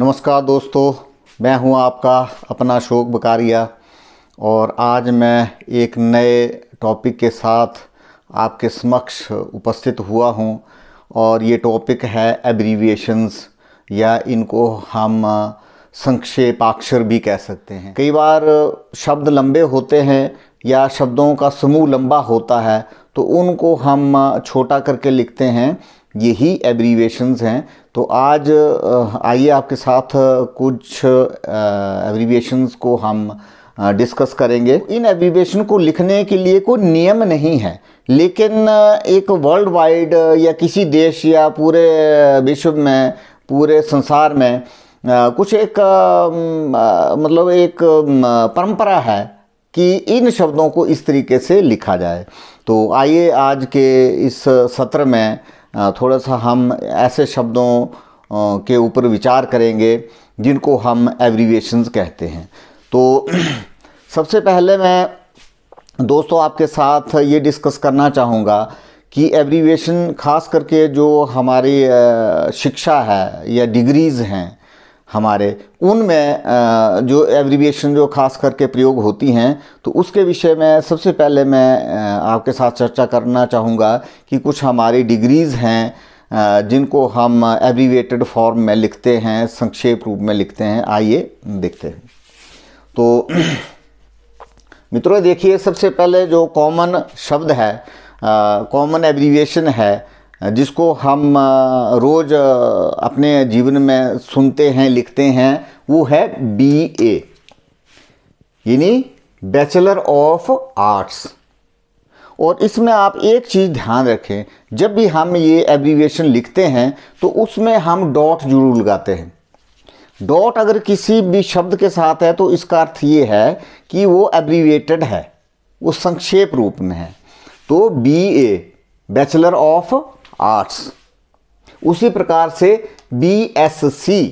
नमस्कार दोस्तों, मैं हूं आपका अपना अशोक बकारिया और आज मैं एक नए टॉपिक के साथ आपके समक्ष उपस्थित हुआ हूं। और ये टॉपिक है एब्रीविएशंस, या इनको हम संक्षेपाक्षर भी कह सकते हैं। कई बार शब्द लंबे होते हैं या शब्दों का समूह लंबा होता है तो उनको हम छोटा करके लिखते हैं, यही एब्रीविएशंस हैं। तो आज आइए आपके साथ कुछ एब्रीविएशंस को हम डिस्कस करेंगे। इन एब्रीविएशन को लिखने के लिए कोई नियम नहीं है, लेकिन एक वर्ल्ड वाइड या किसी देश या पूरे विश्व में, पूरे संसार में कुछ एक मतलब एक परंपरा है कि इन शब्दों को इस तरीके से लिखा जाए। तो आइए आज के इस सत्र में थोड़ा सा हम ऐसे शब्दों के ऊपर विचार करेंगे जिनको हम एब्रीविएशंस कहते हैं। तो सबसे पहले मैं दोस्तों आपके साथ ये डिस्कस करना चाहूँगा कि एब्रीविएशन खास करके जो हमारी शिक्षा है या डिग्रीज़ हैं हमारे, उनमें जो एब्रीविएशन जो खास करके प्रयोग होती हैं, तो उसके विषय में सबसे पहले मैं आपके साथ चर्चा करना चाहूँगा कि कुछ हमारी डिग्रीज़ हैं जिनको हम एब्रीविएटेड फॉर्म में लिखते हैं, संक्षेप रूप में लिखते हैं। आइए देखते हैं। तो मित्रों देखिए, सबसे पहले जो कॉमन शब्द है, कॉमन एब्रीविएशन है जिसको हम रोज़ अपने जीवन में सुनते हैं, लिखते हैं, वो है BA, यानी बैचलर ऑफ आर्ट्स। और इसमें आप एक चीज़ ध्यान रखें, जब भी हम ये एब्रीविएशन लिखते हैं तो उसमें हम डॉट जरूर लगाते हैं। डॉट अगर किसी भी शब्द के साथ है तो इसका अर्थ ये है कि वो एब्रीविएटेड है, वो संक्षेप रूप में है। तो BA बैचलर ऑफ आर्ट्स। उसी प्रकार से BSc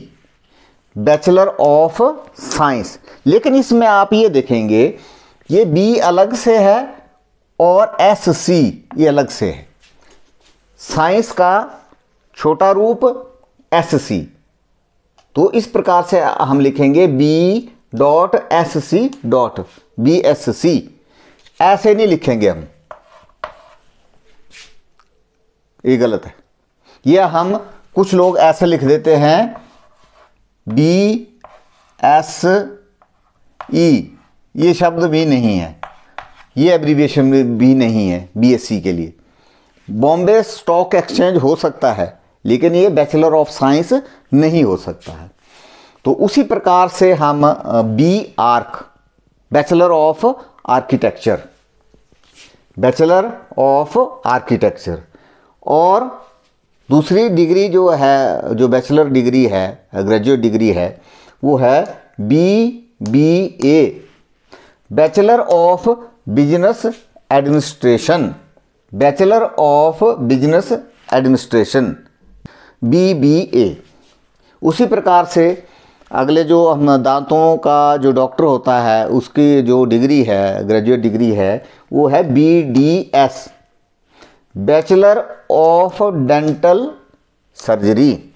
बैचलर ऑफ साइंस। लेकिन इसमें आप ये देखेंगे, ये B अलग से है और SC ये अलग से है। साइंस का छोटा रूप SC। तो इस प्रकार से हम लिखेंगे B.SC. BSc। ऐसे नहीं लिखेंगे हम, ये गलत है। यह हम कुछ लोग ऐसे लिख देते हैं BSE, ये शब्द भी नहीं है, ये एब्रीविएशन भी नहीं है BSc के लिए। बॉम्बे स्टॉक एक्सचेंज हो सकता है, लेकिन ये बैचलर ऑफ साइंस नहीं हो सकता है। तो उसी प्रकार से हम BArch bachelor of architecture, bachelor of architecture. और दूसरी डिग्री जो है, जो बैचलर डिग्री है, ग्रेजुएट डिग्री है, वो है BBA bachelor of business administration, bachelor of business administration BBA। उसी प्रकार से अगले जो हम दांतों का जो डॉक्टर होता है उसकी जो डिग्री है, ग्रेजुएट डिग्री है, वो है BDS bachelor of dental surgery,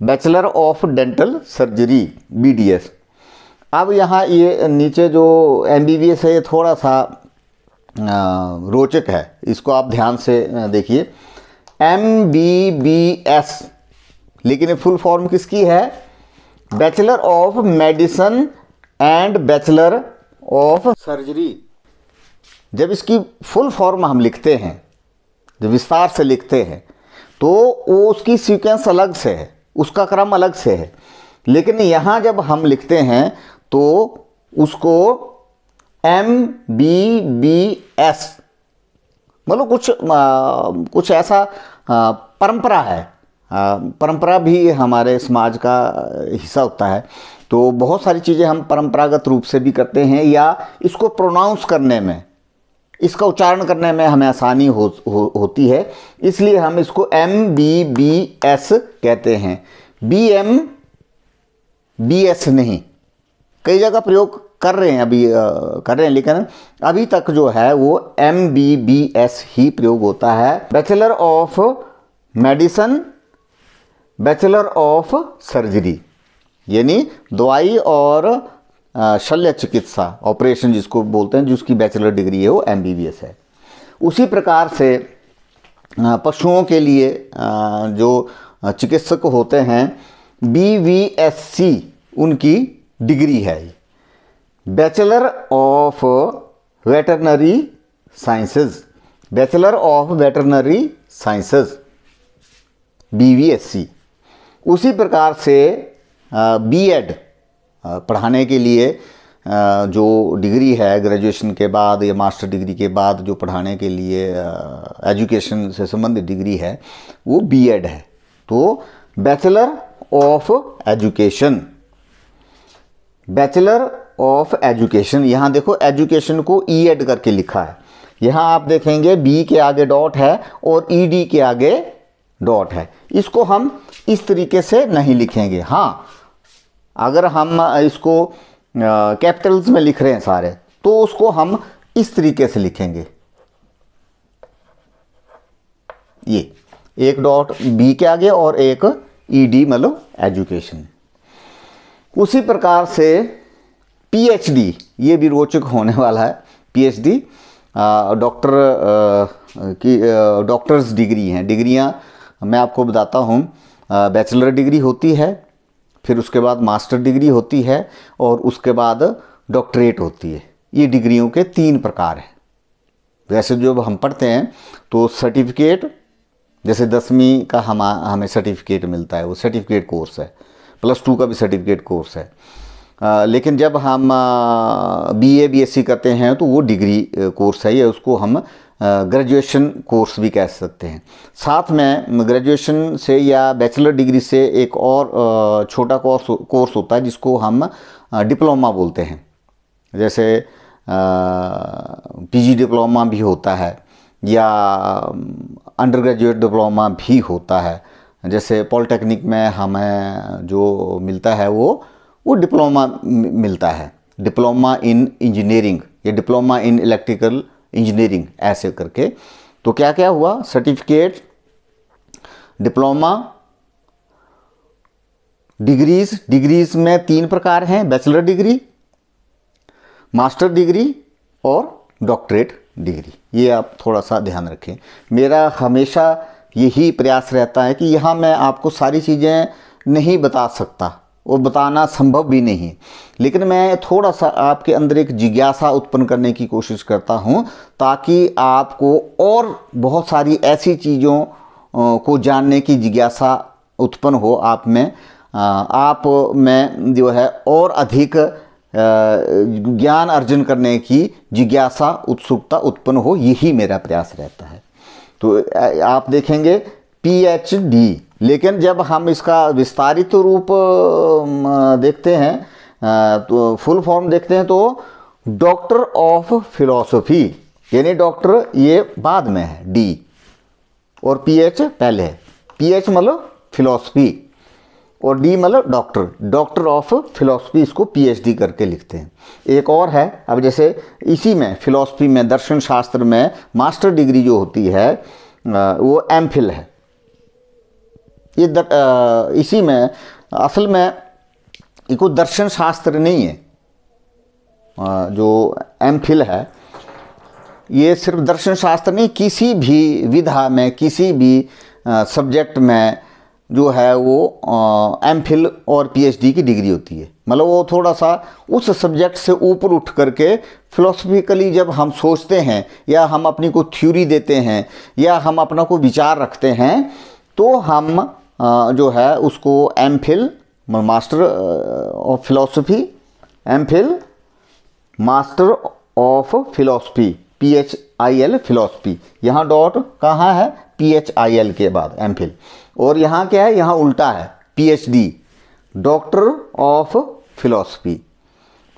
bachelor of dental surgery BDS। अब यहाँ ये नीचे जो MBBS है, ये थोड़ा सा रोचक है, इसको आप ध्यान से देखिए। MBBS, लेकिन ये फुल फॉर्म किसकी है? Bachelor of medicine and bachelor of surgery. जब इसकी फुल फॉर्म हम लिखते हैं, जब विस्तार से लिखते हैं, तो वो उसकी सीक्वेंस अलग से है, उसका क्रम अलग से है। लेकिन यहाँ जब हम लिखते हैं तो उसको MBBS, मतलब कुछ ऐसा परंपरा है। परंपरा भी हमारे समाज का हिस्सा होता है। तो बहुत सारी चीज़ें हम परंपरागत रूप से भी करते हैं, या इसको प्रोनाउंस करने में, इसका उच्चारण करने में हमें आसानी होती है, इसलिए हम इसको MBBS कहते हैं, BS नहीं। कई जगह प्रयोग कर रहे हैं, अभी कर रहे हैं, लेकिन अभी तक जो है वो MBBS ही प्रयोग होता है। Bachelor of medicine, bachelor of surgery, यानी दवाई और शल्य चिकित्सा ऑपरेशन जिसको बोलते हैं, जिसकी बैचलर डिग्री है वो MBBS है। उसी प्रकार से पशुओं के लिए जो चिकित्सक होते हैं BVSC उनकी डिग्री है, bachelor of veterinary sciences, bachelor of veterinary sciences BVSC। उसी प्रकार से B.Ed पढ़ाने के लिए जो डिग्री है ग्रेजुएशन के बाद या मास्टर डिग्री के बाद जो पढ़ाने के लिए एजुकेशन से संबंधित डिग्री है वो B.Ed है। तो bachelor of education, bachelor of education, यहाँ देखो एजुकेशन को E.Ed करके लिखा है। यहाँ आप देखेंगे B के आगे डॉट है और ED के आगे डॉट है। इसको हम इस तरीके से नहीं लिखेंगे। हाँ, अगर हम इसको कैपिटल्स में लिख रहे हैं सारे, तो उसको हम इस तरीके से लिखेंगे, ये एक डॉट B के आगे और एक ED मतलब एजुकेशन। उसी प्रकार से PhD, ये भी रोचक होने वाला है। PhD डॉक्टर्स डिग्री हैं। डिग्रियां मैं आपको बताता हूँ, बैचलर डिग्री होती है, फिर उसके बाद मास्टर डिग्री होती है और उसके बाद डॉक्टरेट होती है। ये डिग्रियों के 3 प्रकार हैं। वैसे जो हम पढ़ते हैं तो सर्टिफिकेट, जैसे 10वीं का हमें सर्टिफिकेट मिलता है, वो सर्टिफिकेट कोर्स है। +2 का भी सर्टिफिकेट कोर्स है। लेकिन जब हम BA BSc करते हैं तो वो डिग्री कोर्स है, या उसको हम ग्रेजुएशन कोर्स भी कह सकते हैं। साथ में ग्रेजुएशन से या बैचलर डिग्री से एक और छोटा कोर्स होता है जिसको हम डिप्लोमा बोलते हैं। जैसे PG डिप्लोमा भी होता है या अंडर ग्रेजुएट डिप्लोमा भी होता है। जैसे पॉलिटेक्निक में हमें जो मिलता है वो डिप्लोमा मिलता है, डिप्लोमा इन इंजीनियरिंग या डिप्लोमा इन इलेक्ट्रिकल इंजीनियरिंग, ऐसे करके। तो क्या क्या हुआ, सर्टिफिकेट, डिप्लोमा, डिग्रीज में 3 प्रकार हैं, बैचलर डिग्री, मास्टर डिग्री और डॉक्टरेट डिग्री। ये आप थोड़ा सा ध्यान रखें। मेरा हमेशा यही प्रयास रहता है कि यहाँ मैं आपको सारी चीज़ें नहीं बता सकता और बताना संभव भी नहीं, लेकिन मैं थोड़ा सा आपके अंदर एक जिज्ञासा उत्पन्न करने की कोशिश करता हूँ, ताकि आपको और बहुत सारी ऐसी चीज़ों को जानने की जिज्ञासा उत्पन्न हो आप में जो है और अधिक ज्ञान अर्जन करने की जिज्ञासा, उत्सुकता उत्पन्न हो। यही मेरा प्रयास रहता है। तो आप देखेंगे PhD, लेकिन जब हम इसका विस्तारित रूप देखते हैं तो फुल फॉर्म देखते हैं तो डॉक्टर ऑफ फिलॉसफी, यानी डॉक्टर ये बाद में है D और PH पहले है। PH मतलब फिलॉसफी और D मतलब डॉक्टर ऑफ फिलॉसफी, इसको PhD करके लिखते हैं। एक और है, अब जैसे इसी में फिलॉसफी में, दर्शन शास्त्र में मास्टर डिग्री जो होती है वो MPhil है। ये इसी में असल में कोई दर्शन शास्त्र नहीं है। जो MPhil है ये सिर्फ दर्शन शास्त्र नहीं, किसी भी विधा में, किसी भी सब्जेक्ट में जो है वो MPhil और PhD की डिग्री होती है। मतलब वो थोड़ा सा उस सब्जेक्ट से ऊपर उठ करके फिलोसफिकली जब हम सोचते हैं या हम अपनी को थ्योरी देते हैं या हम अपना को विचार रखते हैं, तो हम जो है उसको MPhil master of philosophy, MPhil master of philosophy, PHIL philosophy, यहाँ डॉट कहाँ है, PHIL के बाद MPhil। और यहाँ क्या है, यहाँ उल्टा है PhD, डॉक्टर ऑफ फिलॉसफी।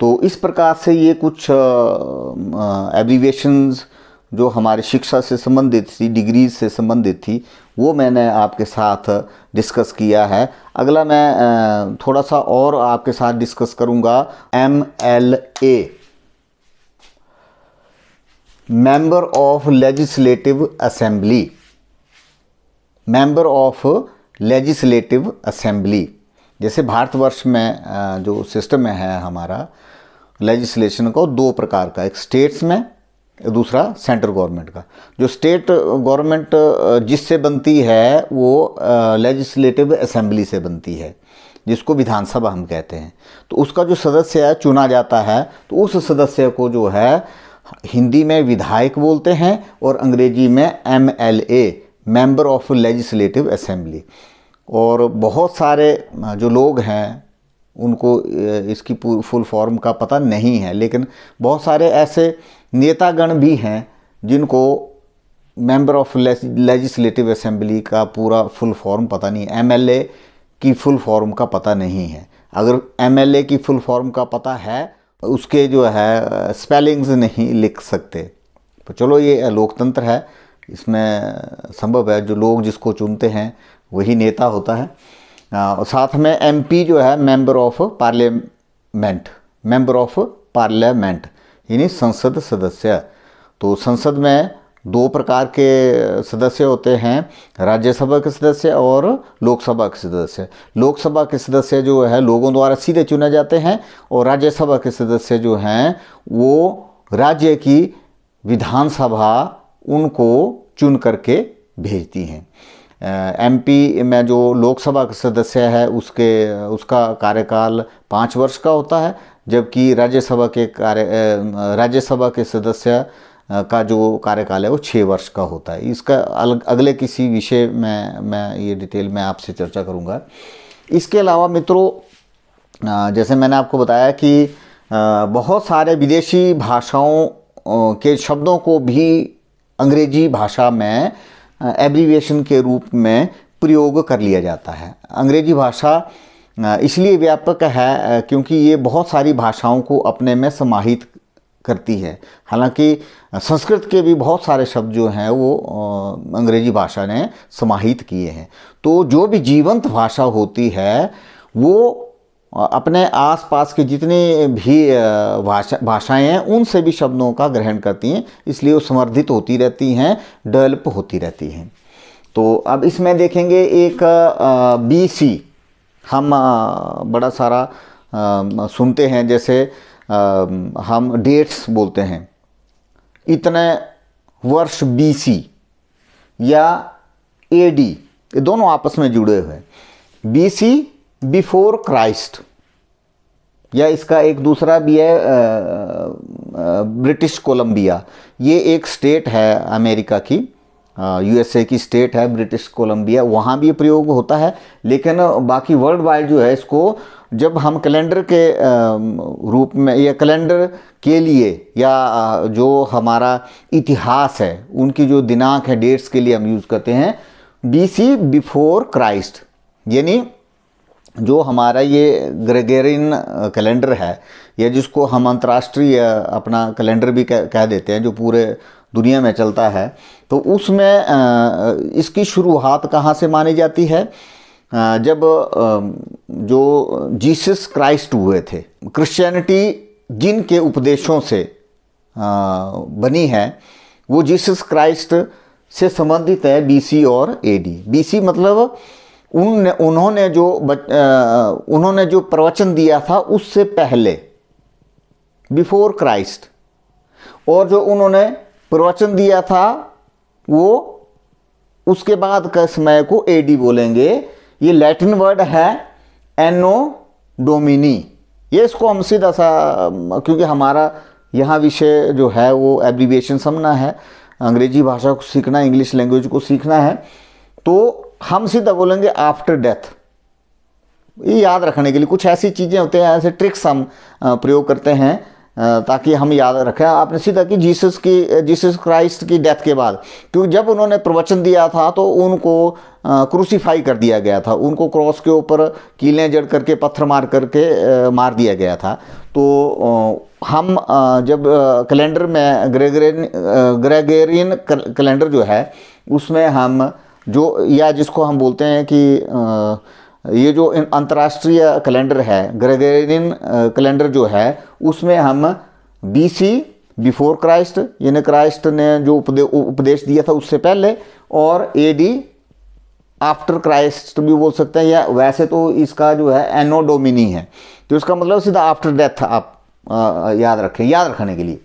तो इस प्रकार से ये कुछ एब्रीविएशंस जो हमारी शिक्षा से संबंधित थी, डिग्रीज से संबंधित थी, वो मैंने आपके साथ डिस्कस किया है। अगला मैं थोड़ा सा और आपके साथ डिस्कस करूँगा MLA, member of legislative assembly, member of legislative assembly. जैसे भारतवर्ष में जो सिस्टम है हमारा लेजिस्लेशन का, दो प्रकार का, एक स्टेट्स में, दूसरा सेंट्रल गवर्नमेंट का। जो स्टेट गवर्नमेंट जिससे बनती है वो लेजिस्लेटिव असेंबली से बनती है, जिसको विधानसभा हम कहते हैं। तो उसका जो सदस्य है चुना जाता है, तो उस सदस्य को जो है हिंदी में विधायक बोलते हैं और अंग्रेजी में MLA, member of legislative assembly. और बहुत सारे जो लोग हैं उनको इसकी फुल फॉर्म का पता नहीं है, लेकिन बहुत सारे ऐसे नेतागण भी हैं जिनको मेंबर ऑफ लेजिस्लेटिव असेंबली का पूरा फुल फॉर्म पता नहीं है, MLA की फुल फॉर्म का पता नहीं है। अगर MLA की फुल फॉर्म का पता है, उसके जो है स्पेलिंग्स नहीं लिख सकते। तो चलो, ये लोकतंत्र है, इसमें संभव है जो लोग जिसको चुनते हैं वही नेता होता है। और साथ में MP जो है member of parliament, member of parliament यानी संसद सदस्य। तो संसद में दो प्रकार के सदस्य होते हैं, राज्यसभा के सदस्य और लोकसभा के सदस्य। लोकसभा के सदस्य जो है लोगों द्वारा सीधे चुने जाते हैं, और राज्यसभा के सदस्य जो हैं वो राज्य की विधानसभा उनको चुन करके भेजती हैं। MP में जो लोकसभा का सदस्य है उसका कार्यकाल 5 वर्ष का होता है, जबकि राज्यसभा के सदस्य का जो कार्यकाल है वो 6 वर्ष का होता है। इसका अगले किसी विषय में मैं ये डिटेल में आपसे चर्चा करूँगा। इसके अलावा मित्रों, जैसे मैंने आपको बताया कि बहुत सारे विदेशी भाषाओं के शब्दों को भी अंग्रेजी भाषा में एब्रीविएशन के रूप में प्रयोग कर लिया जाता है। अंग्रेजी भाषा इसलिए व्यापक है क्योंकि ये बहुत सारी भाषाओं को अपने में समाहित करती है। हालांकि संस्कृत के भी बहुत सारे शब्द जो हैं वो अंग्रेजी भाषा ने समाहित किए हैं। तो जो भी जीवंत भाषा होती है वो अपने आसपास के जितने भी भाषाएं हैं उनसे भी शब्दों का ग्रहण करती हैं, इसलिए वो समर्थित होती रहती हैं, डेवलप होती रहती हैं। तो अब इसमें देखेंगे एक BC हम बड़ा सारा सुनते हैं, जैसे हम डेट्स बोलते हैं, इतने वर्ष BC या AD, ये दोनों आपस में जुड़े हुए हैं। BC बिफोर क्राइस्ट, या इसका एक दूसरा भी है ब्रिटिश कोलंबिया। ये एक स्टेट है अमेरिका की, USA की स्टेट है ब्रिटिश कोलंबिया, वहाँ भी प्रयोग होता है। लेकिन बाकी वर्ल्ड वाइड जो है इसको जब हम कैलेंडर के रूप में या कैलेंडर के लिए या जो हमारा इतिहास है उनकी जो दिनांक है, डेट्स के लिए हम यूज़ करते हैं BC बिफोर क्राइस्ट। यानी जो हमारा ये ग्रेगोरियन कैलेंडर है, या जिसको हम अंतर्राष्ट्रीय अपना कैलेंडर भी कह देते हैं, जो पूरे दुनिया में चलता है, तो उसमें इसकी शुरुआत कहाँ से मानी जाती है? जब जो जीसस क्राइस्ट हुए थे, क्रिश्चियनिटी जिनके उपदेशों से बनी है वो जीसस क्राइस्ट से संबंधित है BC और AD। BC मतलब उन्होंने जो प्रवचन दिया था उससे पहले, बिफोर क्राइस्ट, और जो उन्होंने प्रवचन दिया था वो उसके बाद का समय को AD बोलेंगे। ये लैटिन वर्ड है एनो डोमिनी। ये इसको हम सीधा सा, क्योंकि हमारा यहाँ विषय जो है वो एब्रीविएशन समझना है, अंग्रेजी भाषा को सीखना, इंग्लिश लैंग्वेज को सीखना है, तो हम सीधा बोलेंगे आफ्टर डेथ। ये याद रखने के लिए कुछ ऐसी चीज़ें होती हैं, ऐसे ट्रिक्स हम प्रयोग करते हैं ताकि हम याद रखें। आपने सीधा कि जीसस क्राइस्ट की डेथ के बाद, क्योंकि जब उन्होंने प्रवचन दिया था तो उनको क्रूसीफाई कर दिया गया था, उनको क्रॉस के ऊपर कीलें जड़ करके, पत्थर मार करके मार दिया गया था। तो हम जब कैलेंडर में ग्रेगोरियन कैलेंडर जो है उसमें हम जो, या जिसको हम बोलते हैं कि ये जो अंतर्राष्ट्रीय कैलेंडर है, ग्रेगोरियन कैलेंडर जो है, उसमें हम BC बिफोर क्राइस्ट यानी क्राइस्ट ने जो उपदेश दिया था उससे पहले, और AD आफ्टर क्राइस्ट भी बोल सकते हैं, या वैसे तो इसका जो है एनो डोमिनी है, तो इसका मतलब सीधा आफ्टर डेथ आप याद रखें, याद रखने के लिए।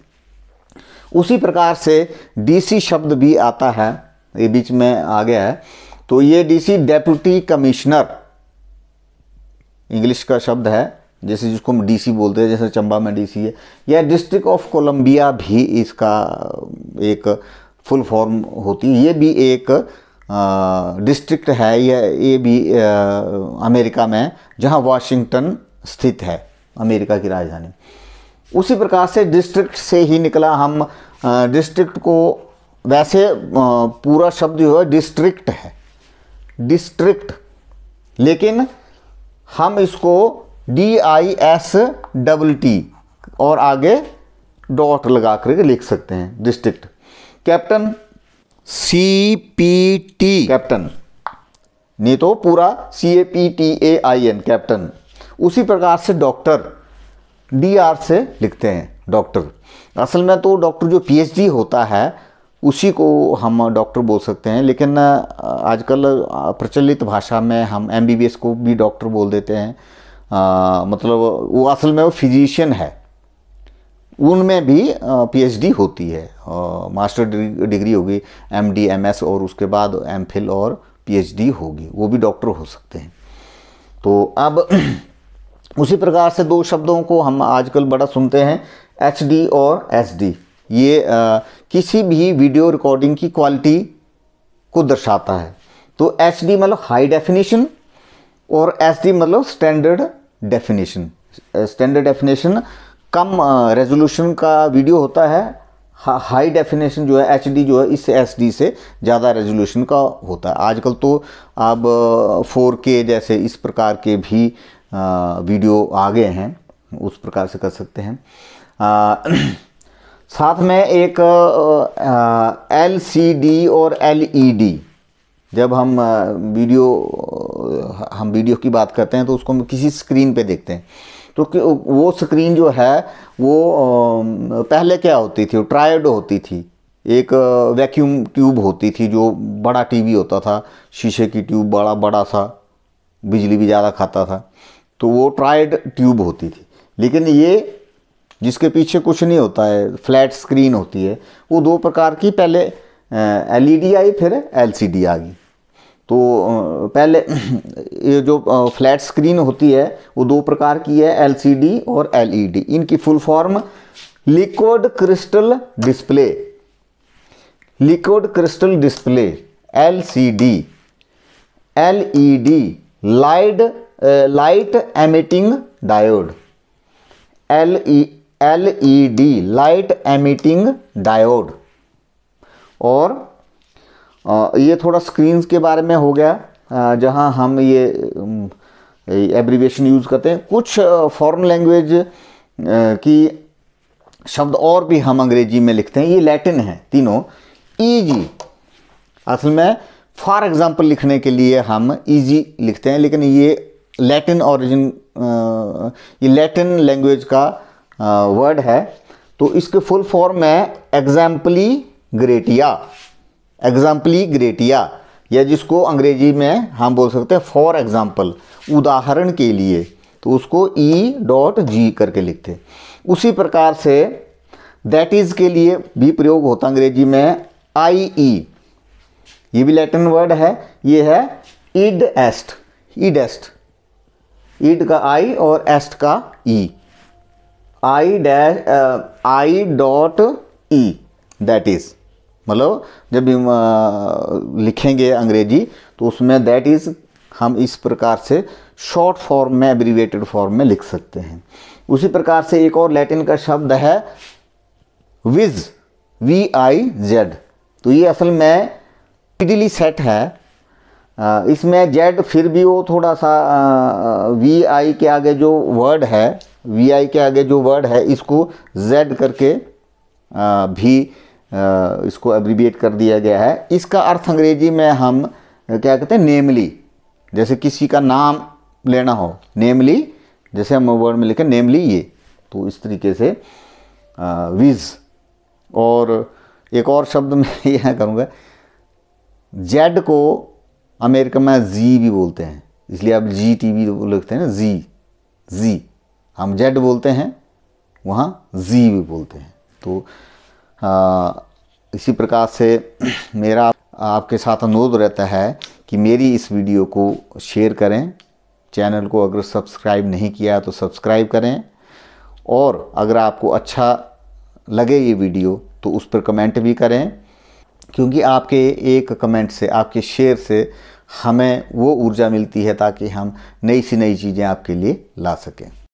उसी प्रकार से डीसी शब्द भी आता है, ये बीच में आ गया है, तो ये डीसी डेप्यूटी कमिश्नर इंग्लिश का शब्द है, जैसे जिसको हम डीसी बोलते हैं, जैसे चंबा में डीसी है, या डिस्ट्रिक्ट ऑफ कोलंबिया भी इसका एक फुल फॉर्म होती है। ये भी एक डिस्ट्रिक्ट है, ये भी अमेरिका में, जहां वाशिंगटन स्थित है, अमेरिका की राजधानी। उसी प्रकार से डिस्ट्रिक्ट से ही निकला, हम डिस्ट्रिक्ट को, वैसे पूरा शब्द जो है डिस्ट्रिक्ट है, डिस्ट्रिक्ट, लेकिन हम इसको DISTT और आगे डॉट लगा करके लिख सकते हैं, डिस्ट्रिक्ट। कैप्टन CPT, कैप्टन, नहीं तो पूरा CAPTAIN, कैप्टन। उसी प्रकार से डॉक्टर DR से लिखते हैं, डॉक्टर। असल में तो डॉक्टर जो PhD होता है उसी को हम डॉक्टर बोल सकते हैं, लेकिन आजकल प्रचलित भाषा में हम MBBS को भी डॉक्टर बोल देते हैं। मतलब वो असल में वो फिजिशियन है, उनमें भी PhD होती है, मास्टर डिग्री होगी, MD MS, और उसके बाद MPhil और PhD होगी, वो भी डॉक्टर हो सकते हैं। तो अब उसी प्रकार से दो शब्दों को हम आजकल बड़ा सुनते हैं, HD और SD। ये किसी भी वीडियो रिकॉर्डिंग की क्वालिटी को दर्शाता है। तो HD मतलब हाई डेफिनेशन और SD मतलब स्टैंडर्ड डेफिनेशन। स्टैंडर्ड डेफिनेशन कम रेजोल्यूशन का वीडियो होता है, हाई डेफिनेशन जो है HD जो है इस SD से ज़्यादा रेजोल्यूशन का होता है। आजकल तो अब 4K जैसे इस प्रकार के भी वीडियो आ गए हैं, उस प्रकार से कर सकते हैं। साथ में एक LCD और LED, जब हम वीडियो की बात करते हैं तो उसको हम किसी स्क्रीन पे देखते हैं, तो वो स्क्रीन जो है वो पहले क्या होती थी, ट्रायोड होती थी, एक वैक्यूम ट्यूब होती थी, जो बड़ा टीवी होता था, शीशे की ट्यूब, बड़ा सा, बिजली भी ज़्यादा खाता था, तो वो ट्रायड ट्यूब होती थी। लेकिन ये जिसके पीछे कुछ नहीं होता है, फ्लैट स्क्रीन होती है, वो दो प्रकार की, पहले LED आई, फिर LCD आ गई। तो पहले ये जो फ्लैट स्क्रीन होती है वो दो प्रकार की है, LCD और LED। इनकी full form liquid crystal display, liquid crystal display LCD। LED light emitting diode, LED light emitting diode. और ये थोड़ा स्क्रीन्स के बारे में हो गया, जहां हम ये एब्रीविएशन यूज़ करते हैं। कुछ फॉरेन लैंग्वेज की शब्द और भी हम अंग्रेजी में लिखते हैं, ये लैटिन है तीनों। EG असल में फॉर एग्जाम्पल लिखने के लिए हम EG लिखते हैं, लेकिन ये लैटिन ओरिजिन, ये लैटिन लैंग्वेज का वर्ड है। तो इसके फुल फॉर्म है एग्जाम्पली ग्रेटिया, एग्जाम्पली ग्रेटिया, या जिसको अंग्रेजी में हम बोल सकते हैं फॉर एग्जाम्पल, उदाहरण के लिए, तो उसको E.G करके लिखते हैं। उसी प्रकार से दैट इज़ के लिए भी प्रयोग होता अंग्रेजी में IE, ये भी लैटिन वर्ड है, ये है id est, id est, id का I और est का E, I.E, दैट इज़। मतलब जब हम लिखेंगे अंग्रेजी तो उसमें दैट इज़ हम इस प्रकार से शॉर्ट फॉर्म में, एब्रीविएटेड फॉर्म में लिख सकते हैं। उसी प्रकार से एक और लैटिन का शब्द है विज, VIZ। तो ये असल में इडली सेट है, इसमें जेड फिर भी वो थोड़ा सा VI के आगे जो वर्ड है, VI के आगे जो वर्ड है, इसको Z करके भी इसको एब्रीविएट कर दिया गया है। इसका अर्थ अंग्रेजी में हम क्या कहते हैं, नेमली, जैसे किसी का नाम लेना हो, नेमली, जैसे हम वर्ड में लिखें नेमली ये, तो इस तरीके से विज। और एक और शब्द मैं यह करूँगा, जेड को अमेरिका में जी भी बोलते हैं, इसलिए आप जी टीवी लिखते हैं ना, जी। हम जेड बोलते हैं, वहाँ जी भी बोलते हैं। तो इसी प्रकार से मेरा आपके साथ अनुरोध रहता है कि मेरी इस वीडियो को शेयर करें, चैनल को अगर सब्सक्राइब नहीं किया तो सब्सक्राइब करें, और अगर आपको अच्छा लगे ये वीडियो तो उस पर कमेंट भी करें, क्योंकि आपके एक कमेंट से, आपके शेयर से हमें वो ऊर्जा मिलती है ताकि हम नई सी नई चीज़ें आपके लिए ला सकें।